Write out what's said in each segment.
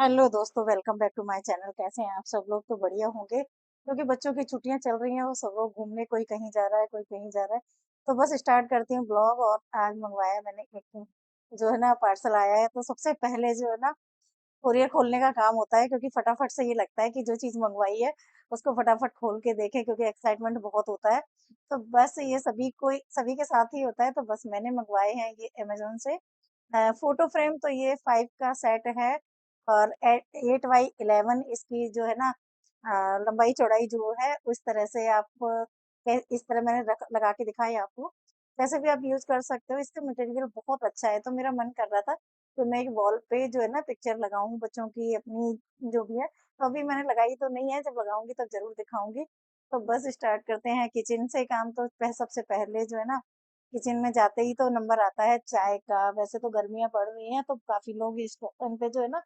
Hello दोस्तों, welcome back to my channel. कैसे हैं आप सब लोग? तो बढ़िया होंगे क्योंकि बच्चों की छुट्टियां चल रही हैं। वो सब लोग घूमने, कोई कहीं जा रहा है, कोई कहीं जा रहा है। तो बस स्टार्ट करती हूँ ब्लॉग। और आज मंगवाया मैंने एक जो है ना पार्सल आया है। तो सबसे पहले जो है ना कोरियर खोलने का काम होता है, क्योंकि फटाफट से ये लगता है कि जो चीज़ मंगवाई है उसको फटाफट खोल के देखें, क्योंकि एक्साइटमेंट बहुत होता है। तो बस ये सभी के साथ ही होता है। तो बस मैंने मंगवाए हैं ये अमेज़न से। फ़ोटो फ्रेम तो ये 5 का सेट है। और 8x11 इसकी जो है ना लंबाई चौड़ाई जो है उस तरह से आप इस तरह मैंने लगा के दिखाई आपको। वैसे भी आप यूज़ कर सकते हो। इसका मटेरियल बहुत अच्छा है। तो मेरा मन कर रहा था तो मैं एक वॉल पे जो है ना पिक्चर लगाऊं बच्चों की, अपनी जो भी है। तो अभी मैंने लगाई तो नहीं है, जब लगाऊंगी तब जरूर दिखाऊंगी। तो बस स्टार्ट करते हैं किचन से काम। तो सबसे पहले जो है ना किचन में जाते ही तो नंबर आता है चाय का। वैसे तो गर्मियां पड़ रही हैं तो काफी लोग इस टाइम पे जो है ना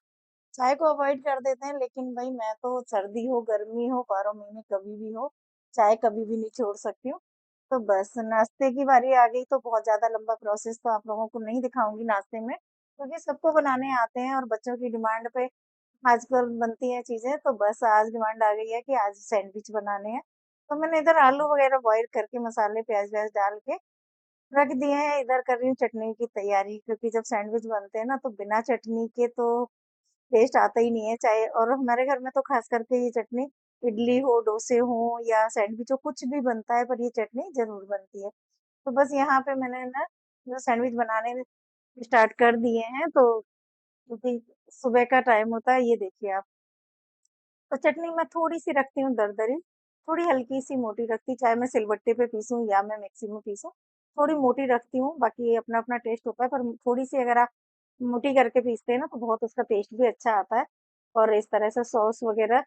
चाय को अवॉइड कर देते हैं, लेकिन भाई मैं तो सर्दी हो गर्मी हो 12 महीने कभी भी हो, चाय कभी भी नहीं छोड़ सकती हूँ। तो बस नाश्ते की बारी आ गई। तो बहुत ज्यादा लंबा प्रोसेस तो आप लोगों को नहीं दिखाऊंगी नाश्ते में, क्योंकि सबको बनाने आते हैं और बच्चों की डिमांड पे आजकल बनती हैं चीजें। तो बस आज डिमांड आ गई है कि आज सैंडविच बनाने हैं। तो मैंने इधर आलू वगैरह बॉईल करके मसाले प्याज व्याज डाल के रख दिए हैं। इधर कर रही हूँ चटनी की तैयारी, क्योंकि जब सैंडविच बनते हैं ना तो बिना चटनी के तो टेस्ट आता ही नहीं है। चाहे और हमारे घर में तो खास करके ये चटनी इडली हो, डोसे हो या सैंडविच हो, कुछ भी बनता है पर ये चटनी जरूर बनती है। तो बस यहाँ पे मैंने ना जो सैंडविच बनाने स्टार्ट कर दिए हैं। तो क्योंकि सुबह का टाइम होता है, ये देखिए आप। तो चटनी मैं थोड़ी सी रखती हूँ दरदरी, थोड़ी हल्की सी मोटी रखती, चाहे मैं सिलबट्टे पे पीसूं या मैं मिक्सी में पीसूं। थोड़ी मोटी रखती हूँ, बाकी अपना अपना टेस्ट होता है। पर थोड़ी सी अगर आप मोटी करके पीसते हैं ना तो बहुत उसका टेस्ट भी अच्छा आता है। और इस तरह से सॉस वगैरह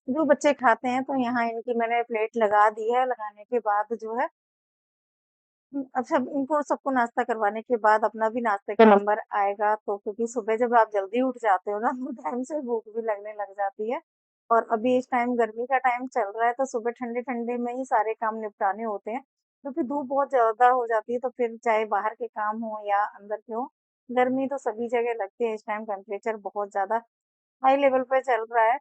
जो बच्चे खाते हैं, तो यहाँ इनकी मैंने प्लेट लगा दी है। लगाने के बाद जो है अच्छा, इनको सबको नाश्ता करवाने के बाद अपना भी नाश्ते का नंबर आएगा। तो क्योंकि सुबह जब आप जल्दी उठ जाते हो ना तो टाइम से भूख भी लगने लग जाती है। और अभी इस टाइम गर्मी का टाइम चल रहा है तो सुबह ठंडे ठंडे में ही सारे काम निपटाने होते हैं, क्योंकि धूप बहुत ज्यादा हो जाती है। तो फिर चाहे बाहर के काम हो या अंदर के हो, गर्मी तो सभी जगह लगती है। इस टाइम टेम्परेचर बहुत ज्यादा हाई लेवल पे चल रहा है।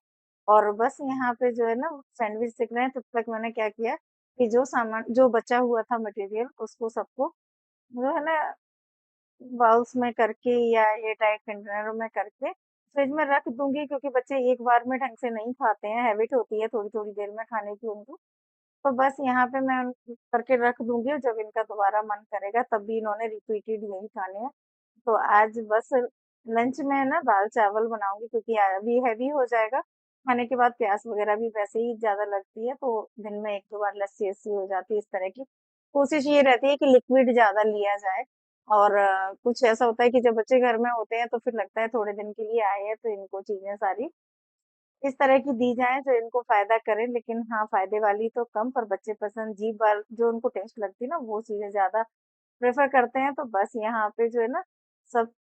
और बस यहाँ पे जो है ना सैंडविच सीख रहे हैं। तब तक मैंने क्या किया कि जो सामान जो बचा हुआ था मटेरियल उसको सबको जो है ना बाउल्स में करके या एयर टाइट कंटेनरों में करके फ्रिज में रख दूंगी, क्योंकि बच्चे एक बार में ढंग से नहीं खाते हैं। हैबिट होती है थोड़ी थोड़ी देर में खाने की उनको। तो बस यहाँ पे मैं करके रख दूंगी, और जब इनका दोबारा मन करेगा तब भी इन्होंने रिपीटेड यही खाने हैं। तो आज बस लंच में ना दाल चावल बनाऊंगी, क्योंकि अभी हैवी हो जाएगा। खाने के बाद प्यास वगैरह भी वैसे ही ज्यादा लगती है, तो दिन में एक दो बार लस्सी वस्सी हो जाती है। इस तरह की कोशिश ये रहती है कि लिक्विड ज्यादा लिया जाए। और कुछ ऐसा होता है कि जब बच्चे घर में होते हैं तो फिर लगता है थोड़े दिन के लिए आए हैं तो इनको चीजें सारी इस तरह की दी जाए जो इनको फायदा करे। लेकिन हाँ, फायदे वाली तो कम, पर बच्चे पसंद जीभ वाल जो उनको टेस्ट लगती है ना वो चीजें ज्यादा प्रेफर करते हैं। तो बस यहाँ पे जो है ना सब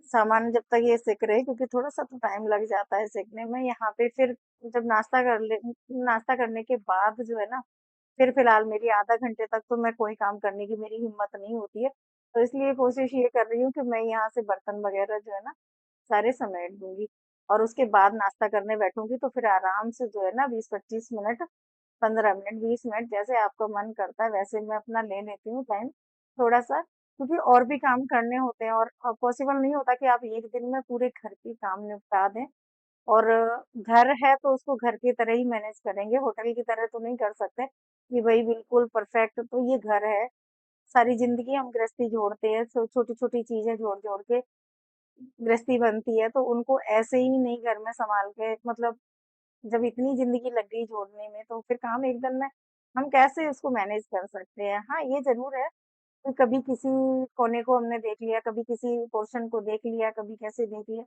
सामान जब तक ये सिक रहे, क्योंकि थोड़ा सा तो टाइम लग जाता है सीखने में। यहाँ पे फिर जब नाश्ता करने के बाद जो है ना फिर फिलहाल मेरी आधा घंटे तक तो मैं कोई काम करने की मेरी हिम्मत नहीं होती है। तो इसलिए कोशिश ये कर रही हूँ कि मैं यहाँ से बर्तन वगैरह जो है ना सारे समेट दूंगी, और उसके बाद नाश्ता करने बैठूंगी। तो फिर आराम से जो है ना 20-25 मिनट, 15 मिनट, 20 मिनट, जैसे आपका मन करता है वैसे मैं अपना ले लेती हूँ टाइम थोड़ा सा, क्योंकि और भी काम करने होते हैं। और पॉसिबल नहीं होता कि आप एक दिन में पूरे घर के काम निपटा दें। और घर है तो उसको घर की तरह ही मैनेज करेंगे, होटल की तरह तो नहीं कर सकते कि भाई बिल्कुल परफेक्ट। तो ये घर है, सारी जिंदगी हम गृहस्थी जोड़ते हैं, छोटी छोटी चीजें जोड़ जोड़ के गृहस्थी बनती है। तो उनको ऐसे ही नहीं घर में संभाल के, मतलब जब इतनी जिंदगी लग गई जोड़ने में तो फिर काम एक दिन में हम कैसे उसको मैनेज कर सकते हैं। हाँ, ये जरूर है कि कभी किसी कोने को हमने देख लिया, कभी किसी पोर्शन को देख लिया, कभी कैसे देख लिया।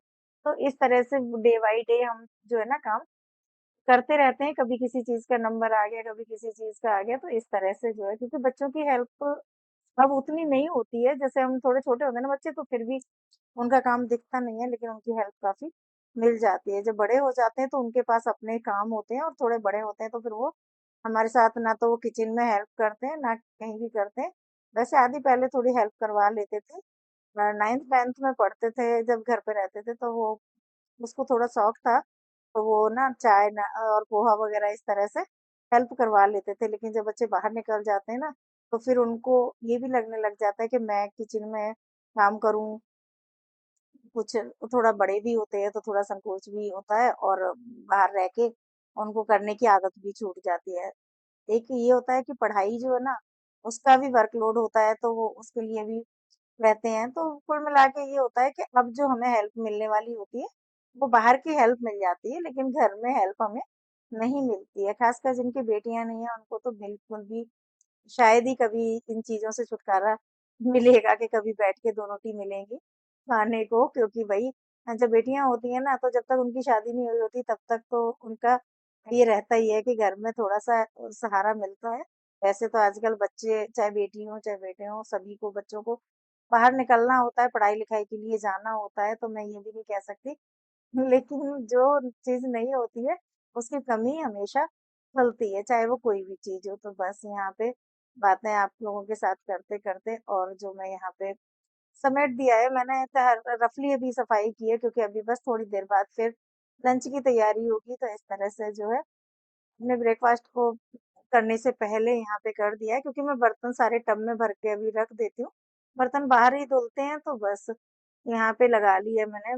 तो इस तरह से डे बाई डे हम जो है ना काम करते रहते हैं। कभी किसी चीज का नंबर आ गया, कभी किसी चीज का आ गया। तो इस तरह से जो है, क्योंकि बच्चों की हेल्प अब उतनी नहीं होती है जैसे हम थोड़े छोटे होते हैं ना बच्चे, तो फिर भी उनका काम दिखता नहीं है, लेकिन उनकी हेल्प काफी मिल जाती है। जब बड़े हो जाते हैं तो उनके पास अपने काम होते हैं, और थोड़े बड़े होते हैं तो फिर वो हमारे साथ ना तो वो किचन में हेल्प करते हैं ना कहीं भी करते हैं। वैसे आदि पहले थोड़ी हेल्प करवा लेते थे। 9th 10th में पढ़ते थे जब घर पे रहते थे, तो वो उसको थोड़ा शौक था, तो वो ना चाय ना और पोहा वगैरह इस तरह से हेल्प करवा लेते थे। लेकिन जब बच्चे बाहर निकल जाते हैं ना, तो फिर उनको ये भी लगने लग जाता है कि मैं किचन में काम करूं। कुछ थोड़ा बड़े भी होते हैं तो थोड़ा संकोच भी होता है, और बाहर रह के उनको करने की आदत भी छूट जाती है। एक ये होता है कि पढ़ाई जो है ना, उसका भी वर्कलोड होता है, तो वो उसके लिए भी रहते हैं। तो कुल मिला के ये होता है कि अब जो हमें हेल्प मिलने वाली होती है, वो बाहर की हेल्प मिल जाती है, लेकिन घर में हेल्प हमें नहीं मिलती है। खासकर जिनकी बेटियां नहीं है, उनको तो बिल्कुल भी शायद ही कभी इन चीज़ों से छुटकारा मिलेगा कि कभी बैठ के दोनों टी मिलेंगी खाने को, क्योंकि भई जब बेटियाँ होती हैं ना, तो जब तक उनकी शादी नहीं हुई होती तब तक तो उनका ये रहता ही है कि घर में थोड़ा-सा सहारा मिलता है। वैसे तो आजकल बच्चे चाहे बेटी हों, चाहे बेटे हों, सभी को बच्चों को बाहर निकलना होता है, पढ़ाई-लिखाई के लिए जाना होता है, तो मैं ये भी नहीं कह सकती। लेकिन जो चीज़ नहीं होती है, उसकी कमी हमेशा खलती है, चाहे वो कोई भी चीज़ हो। तो बस यहाँ पे बातें आप लोगों के साथ करते-करते, और जो मैं यहाँ पे समेट दिया है मैंने, रफली अभी सफाई की है, क्योंकि अभी बस थोड़ी देर बाद फिर लंच की तैयारी होगी। तो इस तरह से जो है अपने ब्रेकफास्ट को करने से पहले यहाँ पे कर दिया है, क्योंकि मैं बर्तन सारे टब में भर के अभी रख देती हूँ। बर्तन बाहर ही धुलते हैं, तो बस यहाँ पे लगा ली है मैंने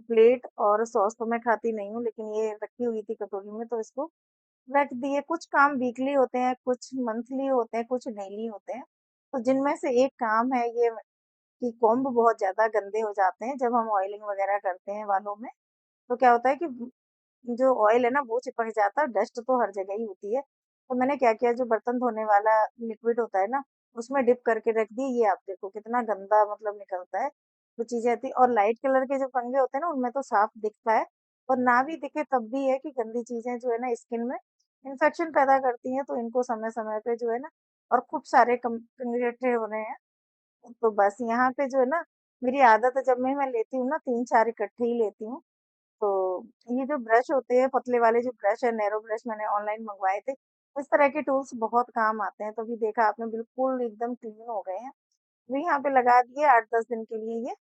प्लेट। और सॉस तो मैं खाती नहीं हूँ, लेकिन ये रखी हुई थी कटोरी में, तो इसको रख दिए। कुछ काम वीकली होते हैं, कुछ मंथली होते हैं, कुछ डेली होते हैं। तो जिनमें से एक काम है ये कि कोम्ब बहुत ज़्यादा गंदे हो जाते हैं जब हम ऑयलिंग वगैरह करते हैं बालों में। तो क्या होता है कि जो ऑयल है ना, वो चिपक जाता है, डस्ट तो हर जगह ही होती है। तो मैंने क्या किया, जो बर्तन धोने वाला लिक्विड होता है ना, उसमें डिप करके रख दी। ये आप देखो कितना गंदा मतलब निकलता है, वो चीज़ें आती। और लाइट कलर के जो कंघे होते हैं ना, उनमें तो साफ दिखता है, और ना भी दिखे तब भी है कि गंदी चीज़ें जो है ना स्किन में इन्फेक्शन पैदा करती हैं। तो इनको समय-समय पे जो है ना, और खूब सारे कंघे इकट्ठे हो रहे हैं, तो बस यहाँ पे जो है ना, मेरी आदत है जब मैं लेती हूँ ना 3-4 इकट्ठे ही लेती हूँ। तो ये जो ब्रश होते हैं, पतले वाले जो ब्रश है, नैरो ब्रश मैंने ऑनलाइन मंगवाए थे। इस तरह के टूल्स बहुत काम आते हैं। तो अभी देखा आपने, बिल्कुल एकदम क्लीन हो गए हैं। अभी यहाँ पे लगा दिए, 8-10 दिन के लिए ये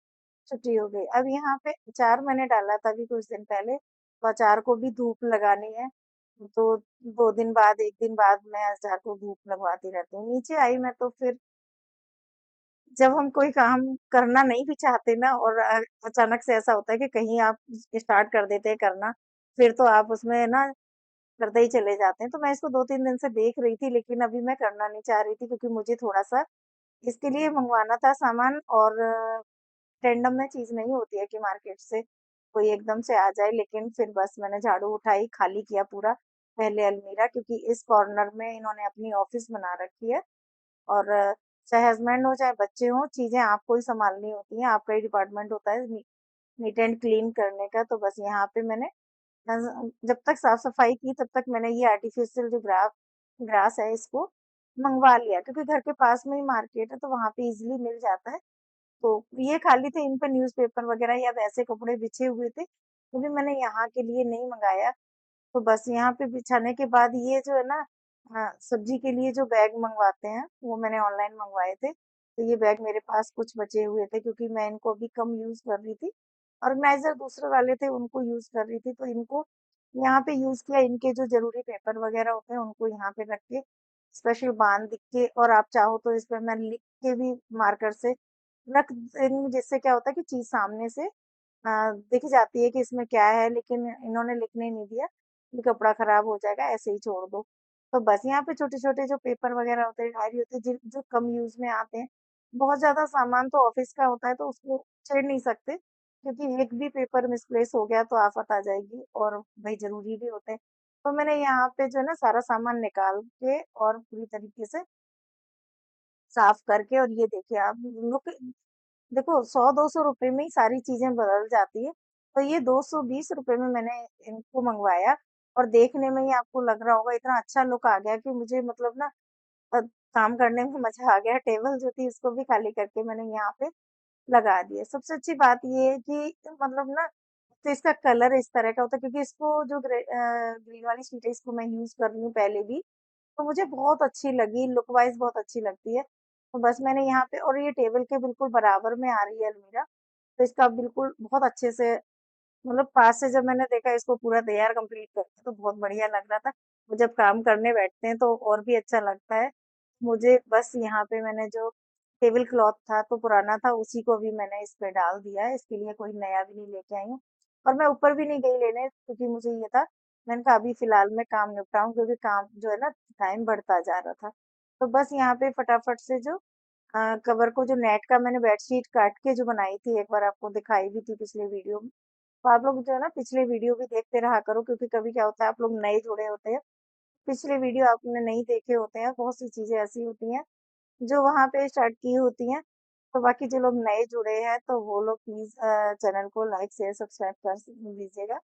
छुट्टी हो गई। अब यहाँ पे अचार मैंने डाला था अभी कुछ दिन पहले, तो अचार को भी धूप लगानी है। तो 2 दिन बाद, 1 दिन बाद मैं अचार को धूप लगवाती रहती हूँ। नीचे आई मैं, तो फिर जब हम कोई काम करना नहीं भी चाहते ना, और अचानक से ऐसा होता है कि कहीं आप स्टार्ट कर देते हैं करना, फिर तो आप उसमें ना करते ही चले जाते हैं। तो मैं इसको 2-3 दिन से देख रही थी, लेकिन अभी मैं करना नहीं चाह रही थी, क्योंकि मुझे थोड़ा-सा इसके लिए मँगवाना था सामान। और रैंडम में चीज़ नहीं होती है कि मार्केट से कोई एकदम से आ जाए। लेकिन फिर बस मैंने झाड़ू उठाई, खाली किया पूरा पहले अलमीरा, क्योंकि इस कॉर्नर में इन्होंने अपनी ऑफ़िस बना रखी है। और चाहे हस्बैंड हो, चाहे बच्चे हों, चीज़ें आपको ही सँभालनी होती हैं, आपका ही डिपार्टमेंट होता है नीट एंड क्लीन करने का। तो बस यहाँ पे मैंने जब तक साफ-सफाई की, तब तक मैंने ये आर्टिफ़िशियल जो ग्रास है, इसको मँगवा लिया, क्योंकि घर के पास में ही मार्केट है, तो वहाँ पे ईज़िली मिल जाता है। तो ये खाली थे, इन पे न्यूज़पेपर वग़ैरह या वैसे कपड़े बिछे हुए थे, तो भी मैंने यहाँ के लिए नहीं मँगाया। तो बस यहाँ पे बिछाने के बाद ये जो है ना, सब्जी के लिए जो बैग मंगवाते हैं, वो मैंने ऑनलाइन मंगवाए थे। तो ये बैग मेरे पास कुछ बचे हुए थे, क्योंकि मैं इनको अभी कम यूज़ कर रही थी। ऑर्गेनाइज़र दूसरे वाले थे, उनको यूज़ कर रही थी, तो इनको यहाँ पे यूज़ किया। इनके जो ज़रूरी पेपर वग़ैरह होते हैं, उनको यहाँ पे रख के स्पेशल बाँध के, और आप चाहो तो इस पे मैं लिख के भी मार्कर से रख देंगी, जिससे क्या होता है कि चीज़ सामने से दिख जाती है कि इसमें क्या है। लेकिन इन्होंने लिखने नहीं दिया कि कपड़ा खराब हो जाएगा, ऐसे ही छोड़ दो। तो बस यहाँ पे छोटे-छोटे जो पेपर वगैरह होते हैं, डायरी होती है, जिन जो कम यूज़ में आते हैं। बहुत ज़्यादा सामान तो ऑफ़िस का होता है, तो उसको छेड़ नहीं सकते, क्योंकि एक भी पेपर मिसप्लेस हो गया तो आफ़त आ जाएगी, और भई ज़रूरी भी होते हैं। तो मैंने यहाँ पे जो है ना, सारा सामान निकाल के और पूरी तरीके से साफ करके, और ये देखिए आप लुक, देखो 100-200 रुपए में ही सारी चीज़ें बदल जाती हैं। तो ये 220 रुपए में मैंने इनको मँगवाया, और देखने में ही आपको लग रहा होगा इतना अच्छा लुक आ गया कि मुझे मतलब ना अ, काम करने में मज़ा आ गया। टेबल जो थी उसको भी खाली करके मैंने यहाँ पे लगा दिया। सबसे अच्छी बात ये है कि मतलब ना, तो इसका कलर इस तरह का होता है, क्योंकि इसको जो ग्रीन वाली शीट है, इसको मैं यूज़ कर रही हूँ पहले भी, तो मुझे बहुत अच्छी लगी, लुक वाइज़ बहुत अच्छी लगती है। तो बस मैंने यहाँ पे, और ये टेबल के बिल्कुल बराबर में आ रही है अलमीरा, तो इसका बिल्कुल बहुत अच्छे से मतलब पास से जब मैंने देखा इसको पूरा तैयार कंप्लीट करके तो बहुत बढ़िया लग रहा था। वो जब काम करने बैठते हैं तो और भी अच्छा लगता है। मुझे बस यहाँ पे मैंने जो टेबल क्लॉथ था तो पुराना था, उसी को भी मैंने इस पे डाल दिया है। इसके लिए कोई नया भी नहीं लेके आई हूँ। और मैं ऊपर भी नहीं गई लेने, क्योंकि मुझे ये था, मैंने कहा अभी फिलहाल मैं काम निपटाऊं, क्योंकि काम जो है ना टाइम बढ़ता जा रहा था। तो बस यहाँ पे फटाफट से जो कवर को, जो नेट का मैंने बेडशीट काट के जो बनाई थी, एक बार आपको दिखाई भी थी पिछले वीडियो में। तो आप लोग जो है ना पिछले वीडियो भी देखते रहा करो, क्योंकि कभी क्या होता है आप लोग नए जुड़े होते हैं, पिछले वीडियो आपने नहीं देखे होते हैं, बहुत सी चीजें ऐसी होती हैं जो वहाँ पे स्टार्ट की होती हैं। तो बाकी जो लोग नए जुड़े हैं तो वो लोग प्लीज चैनल को लाइक शेयर सब्सक्राइब कर दीजिएगा।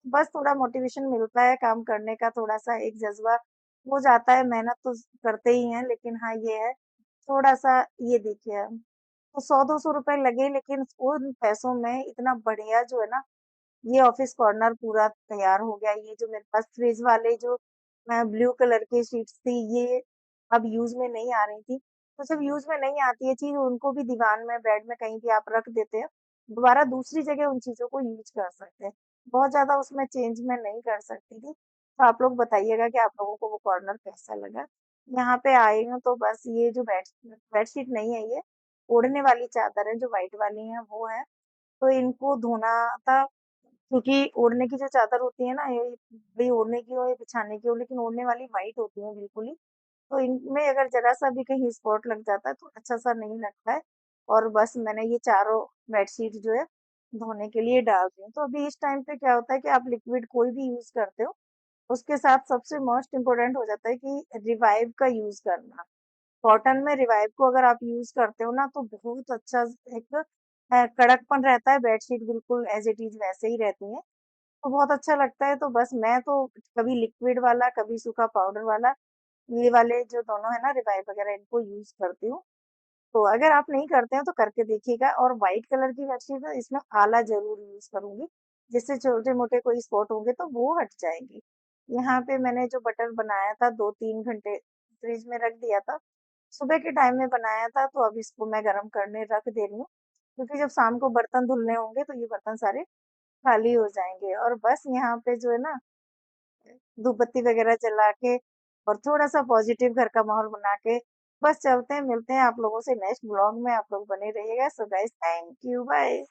बस थोड़ा मोटिवेशन मिलता है काम करने का, थोड़ा सा एक जज्बा हो जाता है। मेहनत तो करते ही हैं, लेकिन हाँ ये है थोड़ा सा, ये देखिए, तो 100-200 रुपए लगे, लेकिन उन पैसों में इतना बढ़िया जो है ना, ये ऑफिस कॉर्नर पूरा तैयार हो गया। ये जो मेरे पास फ्रिज वाले जो ब्लू कलर की शीट्स थी, ये अब यूज में नहीं आ रही थी। तो जब यूज में नहीं आती है चीज, उनको भी दीवान में, बेड में कहीं भी आप रख देते हैं, दोबारा दूसरी जगह उन चीजों को यूज कर सकते हैं। बहुत ज्यादा उसमें चेंज मैं नहीं कर सकती थी। तो आप लोग बताइएगा कि आप लोगों को वो कॉर्नर कैसा लगा। यहाँ पे आई हूँ तो बस ये जो बेडशीट नहीं है, ये ओढ़ने वाली चादर है, जो व्हाइट वाली है वो है। तो इनको धोना था, क्योंकि ओढ़ने की जो चादर होती है ना, ये भाई ओढ़ने की हो या बिछाने की हो, लेकिन ओढ़ने वाली वाइट होती है बिल्कुल ही। तो इनमें अगर जरा सा भी कहीं स्पॉट लग जाता है तो अच्छा सा नहीं लगता है। और बस मैंने ये चारों बेडशीट जो है धोने के लिए डाल दी हूँ। तो अभी इस टाइम पे क्या होता है कि आप लिक्विड कोई भी यूज करते हो, उसके साथ सबसे मोस्ट इम्पोर्टेंट हो जाता है कि रिवाइव का यूज करना। कॉटन में रिवाइव को अगर आप यूज करते हो ना, तो बहुत अच्छा एक कड़कपन रहता है, बेडशीट बिल्कुल एज इट इज वैसे ही रहती है। तो बहुत अच्छा लगता है। तो बस मैं तो कभी लिक्विड वाला, कभी सूखा पाउडर वाला, ये वाले जो दोनों है ना रिवाइव वगैरह, इनको यूज करती हूँ। तो अगर आप नहीं करते हो तो करके देखिएगा। और व्हाइट कलर की बेडशीट है, इसमें आला जरूर यूज करूंगी, जिससे छोटे मोटे कोई स्पॉट होंगे तो वो हट जाएंगे। यहाँ पे मैंने जो बटर बनाया था 2-3 घंटे फ्रिज में रख दिया था, सुबह के टाइम में बनाया था, तो अब इसको मैं गर्म करने रख दे रही हूँ, क्योंकि जब शाम को बर्तन धुलने होंगे तो ये बर्तन सारे खाली हो जाएंगे। और बस यहाँ पे जो है ना धूप बत्ती वगैरह जला के और थोड़ा सा पॉजिटिव घर का माहौल बना के बस चलते हैं। मिलते हैं आप लोगों से नेक्स्ट ब्लॉग में, आप लोग बने रहिएगा। So guys, thank you, bye.